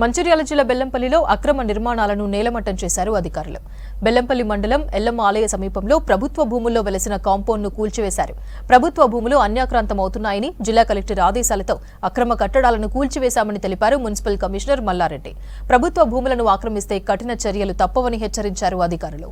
మంచిర్యాల జిల్లా బెల్లంపల్లిలో అక్రమ నిర్మాణాలను నేలమట్టం చేశారు అధికారులు. బెల్లంపల్లి మండలం ఎల్లమ్మ ఆలయ సమీపంలో ప్రభుత్వ భూముల్లో వెలసిన కాంపౌండ్ను కూల్చివేశారు. ప్రభుత్వ భూములు అన్యాక్రాంతమవుతున్నాయని జిల్లా కలెక్టర్ ఆదేశాలతో అక్రమ కట్టడాలను కూల్చివేశామని తెలిపారు మున్సిపల్ కమిషనర్ మల్లారెడ్డి. ప్రభుత్వ భూములను ఆక్రమిస్తే కఠిన చర్యలు తప్పవని హెచ్చరించారు అధికారులు.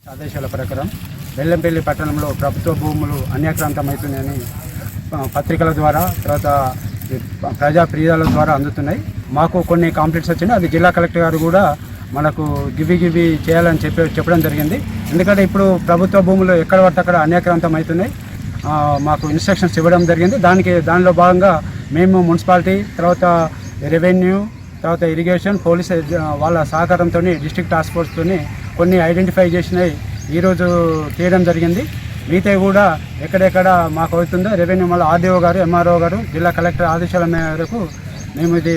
ఆదేశాల ప్రకారం బెల్లంపల్లి పట్టణంలో ప్రభుత్వ భూములు అన్యాక్రాంతమవుతున్నాయని పత్రికల ద్వారా తర్వాత ప్రజా ఫిర్యాదుల ద్వారా అందుతున్నాయి. మాకు కొన్ని కాంప్లైంట్స్ వచ్చినాయి. అది జిల్లా కలెక్టర్ గారు కూడా మనకు గివి చేయాలని చెప్పడం జరిగింది. ఎందుకంటే ఇప్పుడు ప్రభుత్వ భూములు ఎక్కడ పడితే అక్కడ అన్యాక్రాంతం అవుతున్నాయి. మాకు ఇన్స్ట్రక్షన్స్ ఇవ్వడం జరిగింది. దానిలో భాగంగా మేము మున్సిపాలిటీ తర్వాత రెవెన్యూ తర్వాత ఇరిగేషన్ పోలీస్ వాళ్ళ సహకారంతో డిస్ట్రిక్ట్ టాస్క్ ఫోర్స్తో కొన్ని ఐడెంటిఫై చేసినవి ఈరోజు చేయడం జరిగింది. మిగతా కూడా ఎక్కడెక్కడ మాకు అవుతుందో రెవెన్యూ మళ్ళీ ఆర్డీఓ గారు ఎంఆర్ఓ గారు జిల్లా కలెక్టర్ ఆదేశాల మేరకు మేము ఇది